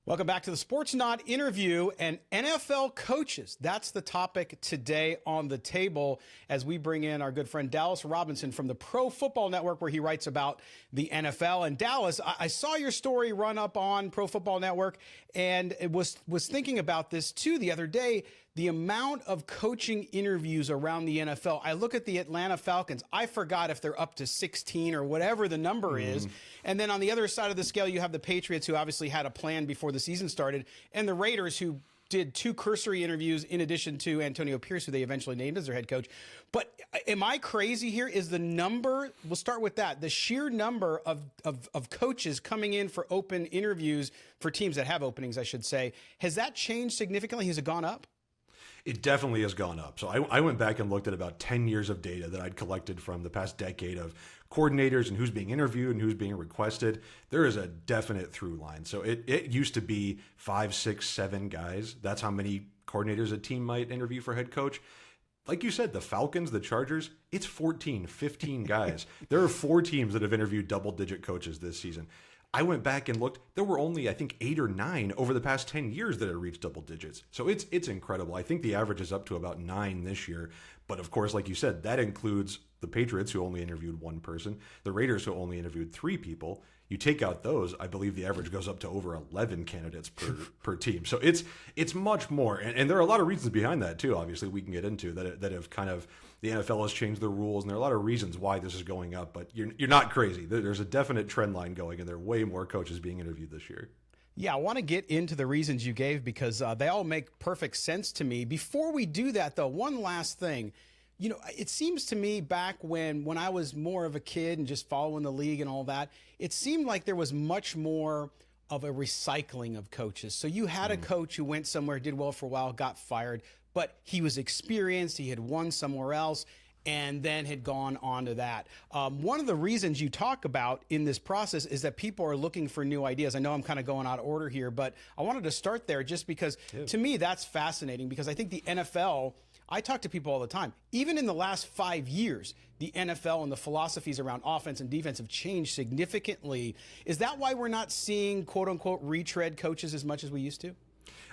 Welcome back to the Sportsnaut interview and NFL coaches. That's the topic today on the table as we bring in our good friend Dallas Robinson from the Pro Football Network, where he writes about the NFL. And Dallas, I saw your story run up on Pro Football Network and it was thinking about this too the other day. The amount of coaching interviews around the NFL. I look at the Atlanta Falcons. I forgot if they're up to 16 or whatever the number is. And then on the other side of the scale, you have the Patriots, who obviously had a plan before the season started, and the Raiders, who did 2 cursory interviews in addition to Antonio Pierce, who they eventually named as their head coach. But am I crazy here? Is the number, we'll start with that, the sheer number of coaches coming in for open interviews for teams that have openings, I should say, has that changed significantly? Has it gone up? It definitely has gone up. So I went back and looked at about 10 years of data that I'd collected from the past decade of coordinators and who's being interviewed and who's being requested. There is a definite through line. So it used to be 5, 6, 7 guys. That's how many coordinators a team might interview for head coach. Like you said, the Falcons, the Chargers, it's 14, 15 guys. There are 4 teams that have interviewed double-digit coaches this season. I went back and looked. There were only, I think, 8 or 9 over the past 10 years that have reached double digits. So it's incredible. I think the average is up to about 9 this year. But of course, like you said, that includes the Patriots, who only interviewed 1 person, the Raiders, who only interviewed 3 people. You take out those, I believe the average goes up to over 11 candidates per team. So it's much more. And there are a lot of reasons behind that, too, obviously, we can get into that have kind of, the NFL has changed the rules, and there are a lot of reasons why this is going up. But you're not crazy. There's a definite trend line going, and there are way more coaches being interviewed this year. Yeah, I want to get into the reasons you gave because they all make perfect sense to me. Before we do that, though, one last thing. You know, it seems to me back when I was more of a kid and just following the league and all that, it seemed like there was much more of a recycling of coaches. So you had a coach who went somewhere, did well for a while, got fired, but he was experienced, he had won somewhere else, and then had gone on to that. One of the reasons you talk about in this process is that people are looking for new ideas. I know I'm kind of going out of order here, but I wanted to start there just because to me that's fascinating, because I think the NFL, I talk to people all the time. Even in the last 5 years, the NFL and the philosophies around offense and defense have changed significantly. Is that why we're not seeing quote-unquote retread coaches as much as we used to?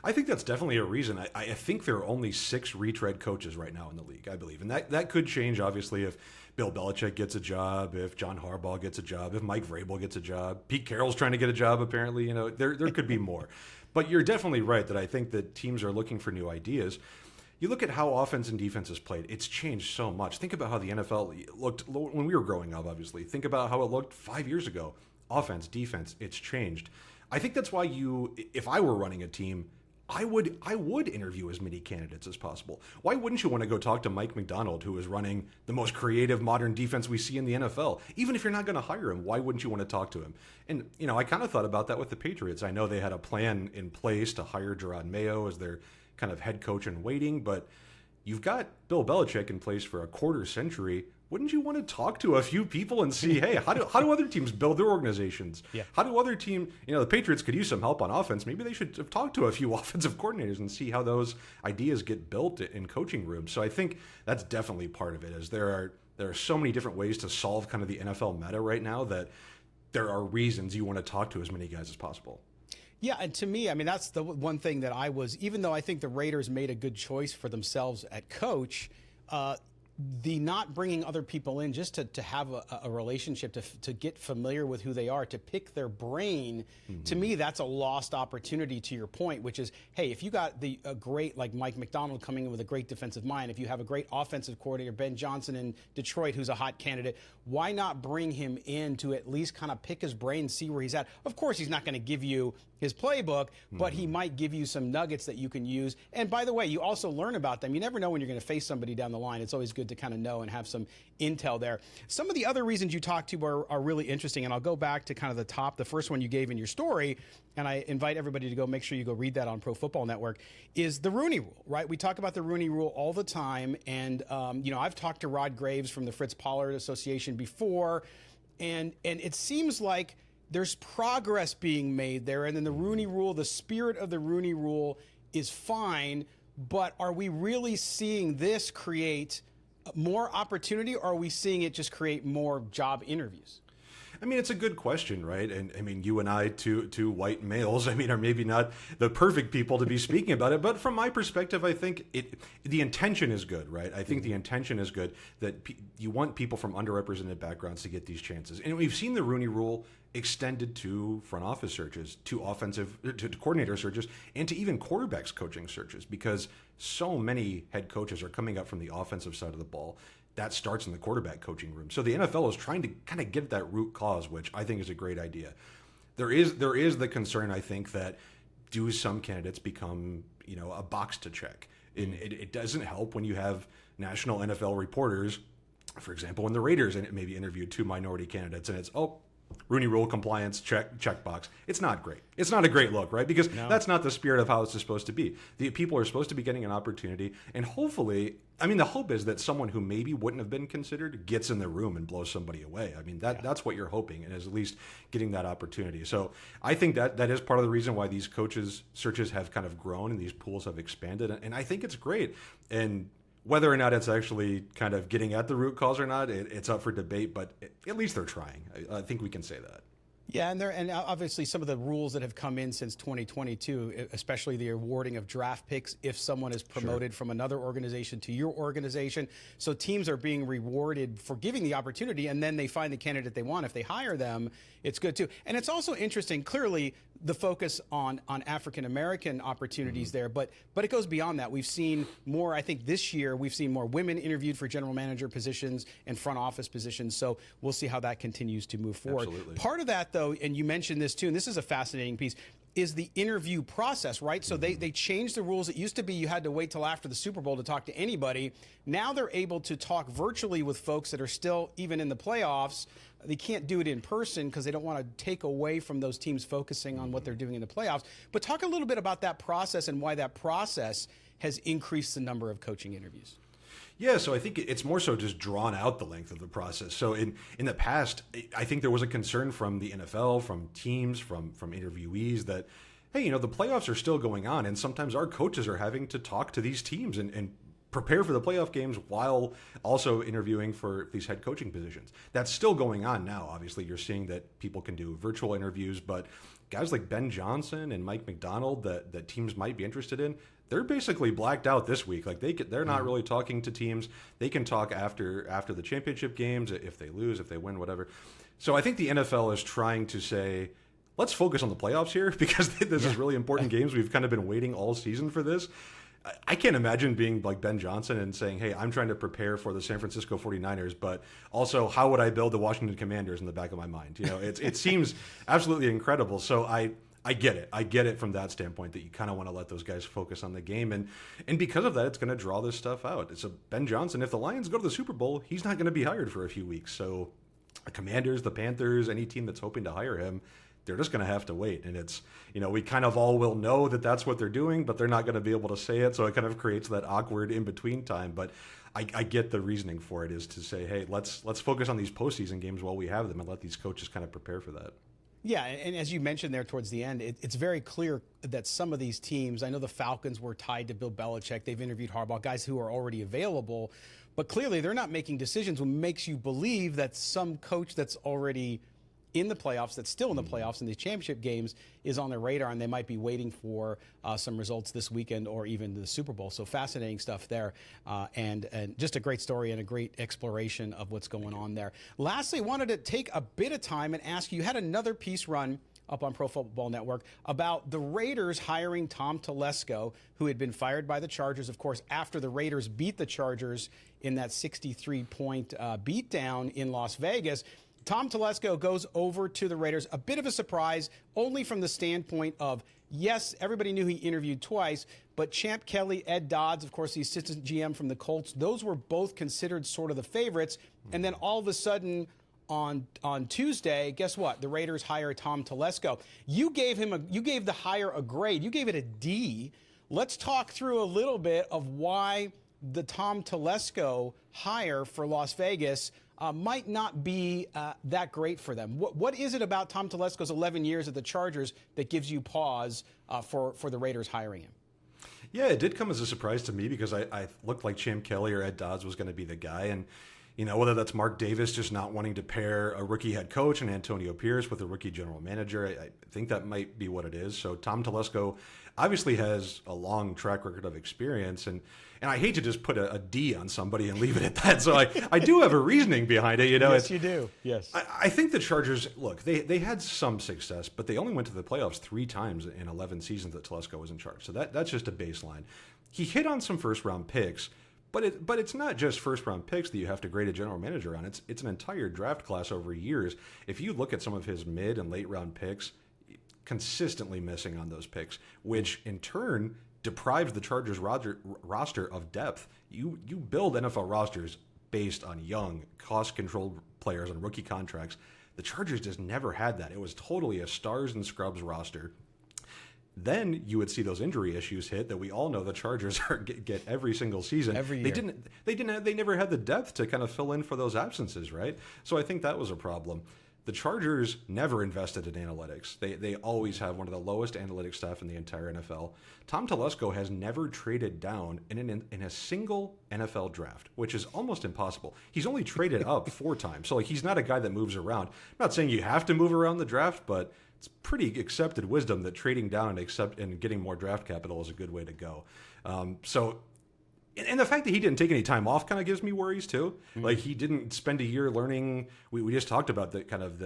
I think that's definitely a reason. I think there are only 6 retread coaches right now in the league, I believe. And that could change, obviously, if Bill Belichick gets a job, if John Harbaugh gets a job, if Mike Vrabel gets a job. Pete Carroll's trying to get a job, apparently. You know, there could be more. But you're definitely right that I think that teams are looking for new ideas. You look at how offense and defense is played. It's changed so much. Think about how the NFL looked when we were growing up, obviously. Think about how it looked 5 years ago. Offense, defense, it's changed. I think that's why if I were running a team, I would interview as many candidates as possible. Why wouldn't you want to go talk to Mike McDonald, who is running the most creative modern defense we see in the NFL? Even if you're not going to hire him, why wouldn't you want to talk to him? And, you know, I kind of thought about that with the Patriots. I know they had a plan in place to hire Gerard Mayo as their kind of head coach in waiting, but you've got Bill Belichick in place for a quarter century. Wouldn't you want to talk to a few people and see, hey, how do other teams build their organizations? Yeah. How do other teams, the Patriots could use some help on offense. Maybe they should have talked to a few offensive coordinators and see how those ideas get built in coaching rooms. So I think that's definitely part of it, is there are so many different ways to solve kind of the NFL meta right now that there are reasons you want to talk to as many guys as possible. Yeah, and to me, I mean, that's the one thing that even though I think the Raiders made a good choice for themselves at coach, the not bringing other people in just to have a relationship, to get familiar with who they are, to pick their brain, to me, that's a lost opportunity, to your point, which is, hey, if you got a great, like Mike McDonald coming in with a great defensive mind, if you have a great offensive coordinator, Ben Johnson in Detroit, who's a hot candidate, why not bring him in to at least kind of pick his brain, see where he's at? Of course, he's not going to give you his playbook, but he might give you some nuggets that you can use. And by the way, you also learn about them. You never know when you're going to face somebody down the line. It's always good to kind of know and have some intel there. Some of the other reasons you talked to are really interesting, and I'll go back to kind of the first one you gave in your story, and I invite everybody to make sure you go read that on Pro Football Network, is the Rooney Rule, right? We talk about the Rooney Rule all the time, and I've talked to Rod Graves from the Fritz Pollard Association before, and it seems like there's progress being made there, and then the Rooney Rule, the spirit of the Rooney Rule is fine, but are we really seeing this create more opportunity, or are we seeing it just create more job interviews? I mean, it's a good question, right? And I mean, you and I, two white males, I mean, are maybe not the perfect people to be speaking about it. But from my perspective, I think the intention is good, right? I think the intention is good that you want people from underrepresented backgrounds to get these chances. And we've seen the Rooney Rule extended to front office searches, to coordinator searches, and to even quarterbacks coaching searches, because so many head coaches are coming up from the offensive side of the ball. That starts in the quarterback coaching room. So the NFL is trying to kind of get at that root cause, which I think is a great idea. There is the concern, I think, that do some candidates become, a box to check? And it doesn't help when you have national NFL reporters, for example, when the Raiders maybe interviewed 2 minority candidates, and it's, Rooney Rule compliance, checkbox. It's not great. It's not a great look, right? Because that's not the spirit of how it's supposed to be. The people are supposed to be getting an opportunity, and hopefully, I mean, the hope is that someone who maybe wouldn't have been considered gets in the room and blows somebody away. I mean, that's what you're hoping, and is at least getting that opportunity. So I think that is part of the reason why these coaches searches have kind of grown and these pools have expanded, and I think it's great. And whether or not it's actually kind of getting at the root cause or not, it's up for debate, but at least they're trying. I think we can say that. Yeah, and obviously some of the rules that have come in since 2022, especially the awarding of draft picks if someone is promoted from another organization to your organization. So teams are being rewarded for giving the opportunity, and then they find the candidate they want. If they hire them, it's good too. And it's also interesting, clearly, the focus on African-American opportunities there, but it goes beyond that. We've seen more, I think this year, we've seen more women interviewed for general manager positions and front office positions, so we'll see how that continues to move forward. Absolutely. Part of that, though, and you mentioned this too, and this is a fascinating piece, is the interview process, right? So they changed the rules. It used to be you had to wait till after the Super Bowl to talk to anybody. Now they're able to talk virtually with folks that are still even in the playoffs. They can't do it in person because they don't want to take away from those teams focusing on what they're doing in the playoffs. But talk a little bit about that process and why that process has increased the number of coaching interviews. Yeah, so I think it's more so just drawn out the length of the process. So in the past, I think there was a concern from the NFL, from teams, from interviewees that, hey, the playoffs are still going on, and sometimes our coaches are having to talk to these teams and prepare for the playoff games while also interviewing for these head coaching positions. That's still going on now. Obviously, you're seeing that people can do virtual interviews, but guys like Ben Johnson and Mike McDonald that teams might be interested in, they're basically blacked out this week. Like they're not really talking to teams. They can talk after the championship games, if they lose, if they win, whatever. So I think the NFL is trying to say, let's focus on the playoffs here because this is really important games. We've kind of been waiting all season for this. I can't imagine being like Ben Johnson and saying, hey, I'm trying to prepare for the San Francisco 49ers, but also how would I build the Washington Commanders in the back of my mind? It seems absolutely incredible. So I get it. I get it from that standpoint that you kind of want to let those guys focus on the game. And because of that, it's going to draw this stuff out. So Ben Johnson, if the Lions go to the Super Bowl, he's not going to be hired for a few weeks. So the Commanders, the Panthers, any team that's hoping to hire him, they're just going to have to wait. And it's, we kind of all will know that that's what they're doing, but they're not going to be able to say it. So it kind of creates that awkward in-between time. But I get the reasoning for it is to say, hey, let's focus on these postseason games while we have them and let these coaches kind of prepare for that. Yeah, and as you mentioned there towards the end, it's very clear that some of these teams, I know the Falcons were tied to Bill Belichick. They've interviewed Harbaugh, guys who are already available. But clearly they're not making decisions, which makes you believe that some coach that's already in the playoffs, that's still in the playoffs in these championship games, is on their radar, and they might be waiting for some results this weekend or even the Super Bowl. So fascinating stuff there, and just a great story and a great exploration of what's going on there. Lastly, I wanted to take a bit of time and ask you had another piece run up on Pro Football Network about the Raiders hiring Tom Telesco, who had been fired by the Chargers, of course, after the Raiders beat the Chargers in that 63-point beatdown in Las Vegas. Tom Telesco goes over to the Raiders. A bit of a surprise, only from the standpoint of, yes, everybody knew he interviewed twice, but Champ Kelly, Ed Dodds, of course, the assistant GM from the Colts, those were both considered sort of the favorites. And then all of a sudden on Tuesday, guess what? The Raiders hire Tom Telesco. You gave the hire a grade. You gave it a D. Let's talk through a little bit of why the Tom Telesco hire for Las Vegas might not be that great for them. What is it about Tom Telesco's 11 years at the Chargers that gives you pause for the Raiders hiring him? Yeah, it did come as a surprise to me because I looked like Champ Kelly or Ed Dodds was going to be the guy. And, Whether that's Mark Davis just not wanting to pair a rookie head coach and Antonio Pierce with a rookie general manager. I think that might be what it is. So Tom Telesco obviously has a long track record of experience, and I hate to just put a D on somebody and leave it at that. So I do have a reasoning behind it. Yes, you do. Yes. I think the Chargers, look, they had some success, but they only went to the playoffs 3 times in 11 seasons that Telesco was in charge. So that's just a baseline. He hit on some first-round picks, but it's not just first-round picks that you have to grade a general manager on. It's an entire draft class over years. If you look at some of his mid- and late-round picks, consistently missing on those picks, which in turn deprives the Chargers roster of depth. You build NFL rosters based on young, cost-controlled players on rookie contracts. The Chargers just never had that. It was totally a stars and scrubs roster. Then you would see those injury issues hit that we all know the Chargers get every single season. Every year. They never had the depth to kind of fill in for those absences, right? So I think that was a problem. The Chargers never invested in analytics. They always have one of the lowest analytics staff in the entire NFL. Tom Telesco has never traded down in a single NFL draft, which is almost impossible. He's only traded up 4 times. So he's not a guy that moves around. I'm not saying you have to move around the draft, but it's pretty accepted wisdom that trading down and getting more draft capital is a good way to go. And the fact that he didn't take any time off kind of gives me worries too. Mm-hmm. Like he didn't spend a year learning. We just talked about the kind of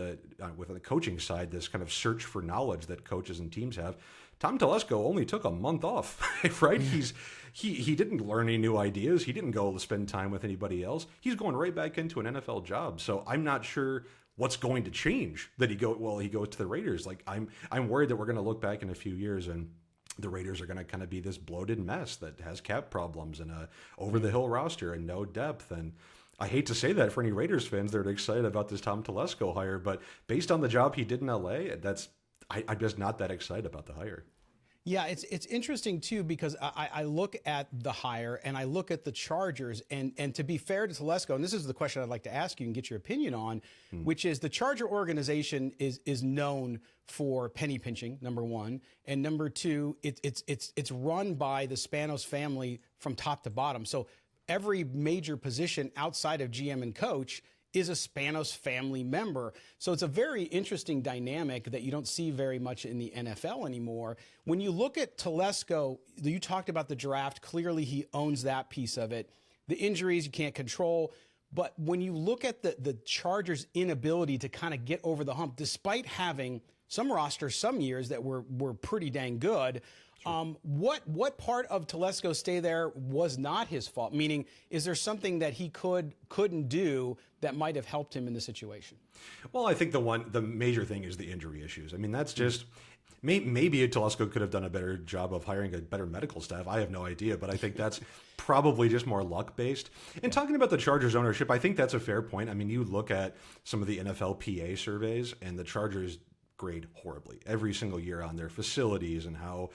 with the coaching side, this kind of search for knowledge that coaches and teams have. Tom Telesco only took a month off, right? He didn't learn any new ideas. He didn't go to spend time with anybody else. He's going right back into an NFL job. So I'm not sure what's going to change that he goes to the Raiders. Like I'm worried that we're going to look back in a few years and the Raiders are going to kind of be this bloated mess that has cap problems and a over-the-hill roster and no depth. And I hate to say that for any Raiders fans that are excited about this Tom Telesco hire, but based on the job he did in LA, I'm just not that excited about the hire. Yeah, it's interesting too because I look at the hire and I look at the Chargers and to be fair to Telesco, and this is the question I'd like to ask you and get your opinion on, which is the Charger organization is known for penny pinching, number one, and number two, it's run by the Spanos family from top to bottom. So every major position outside of GM and coach is a Spanos family member. So it's a very interesting dynamic that you don't see very much in the NFL anymore. When you look at Telesco, you talked about the draft. Clearly, he owns that piece of it. The injuries you can't control. But when you look at the Chargers' inability to kind of get over the hump, despite having some rosters some years that were pretty dang good, what part of Telesco's stay there was not his fault? Meaning, is there something that he couldn't do that might have helped him in the situation? Well, I think the major thing is the injury issues. I mean, that's just maybe Telesco could have done a better job of hiring a better medical staff. I have no idea, but I think that's probably just more luck based. And talking about the Chargers ownership, I think that's a fair point. I mean, you look at some of the NFLPA surveys, and the Chargers grade horribly every single year on their facilities and how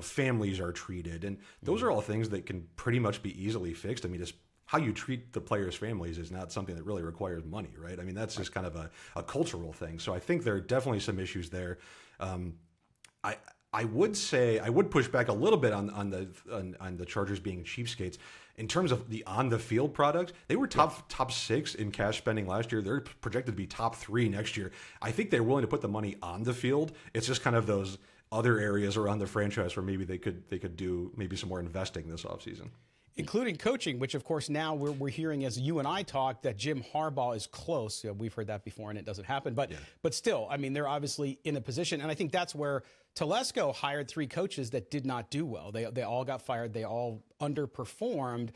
families are treated, and those are all things that can pretty much be easily fixed. I mean, just how you treat the players' families is not something that really requires money, right? I mean, that's just kind of a cultural thing. So I think there are definitely some issues there. I would push back a little bit on the Chargers being cheapskates. In terms of the on-the-field product, they were top 6 in cash spending last year. They're projected to be top 3 next year. I think they're willing to put the money on the field. It's just kind of those other areas around the franchise where maybe they could do maybe some more investing this offseason. Including coaching, which of course now we're hearing as you and I talk that Jim Harbaugh is close. We've heard that before and it doesn't happen. But still, I mean, they're obviously in a position. And I think that's where Telesco hired 3 coaches that did not do well. They all got fired. They all underperformed.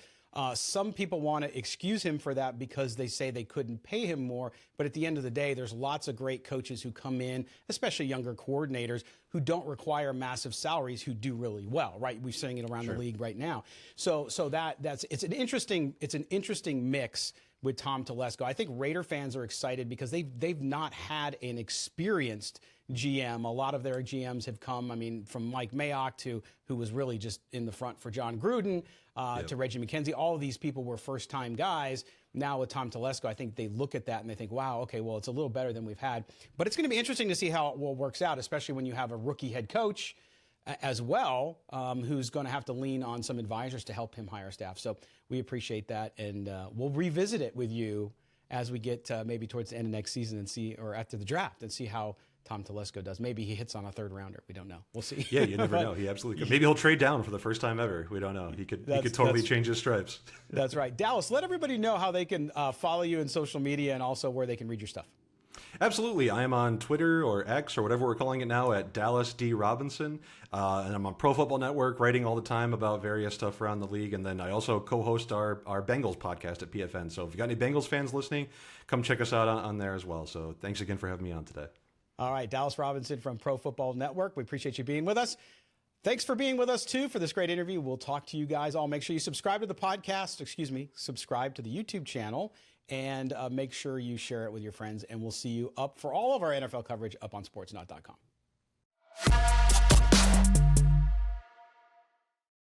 Some people want to excuse him for that because they say they couldn't pay him more. But at the end of the day, there's lots of great coaches who come in, especially younger coordinators, who don't require massive salaries, who do really well, right? We're seeing it around the league right now. So it's an interesting mix with Tom Telesco. I think Raider fans are excited because they've not had an experienced GM. A lot of their GMs have come, I mean, from Mike Mayock who was really just in the front for John Gruden, to Reggie McKenzie. All of these people were first-time guys. Now with Tom Telesco, I think they look at that and they think, wow, okay, well, it's a little better than we've had. But it's going to be interesting to see how it works out, especially when you have a rookie head coach. as well, who's going to have to lean on some advisors to help him hire staff. So we appreciate that, and we'll revisit it with you as we get maybe towards the end of next season and see, or after the draft, and see how Tom Telesco does. Maybe he hits on a third rounder. We don't know. We'll see. Yeah, you never know. He absolutely could. Maybe he'll trade down for the first time ever. We don't know. He could totally change his stripes. That's right. Dallas, let everybody know how they can follow you in social media and also where they can read your stuff. Absolutely. I am on Twitter or X or whatever we're calling it now at Dallas D. Robinson. And I'm on Pro Football Network writing all the time about various stuff around the league. And then I also co-host our Bengals podcast at PFN. So if you got any Bengals fans listening, come check us out on there as well. So thanks again for having me on today. All right. Dallas Robinson from Pro Football Network. We appreciate you being with us. Thanks for being with us, too, for this great interview. We'll talk to you guys all. Make sure you subscribe to the podcast. Subscribe to the YouTube channel. And make sure you share it with your friends. And we'll see you up for all of our NFL coverage up on Sportsnaut.com.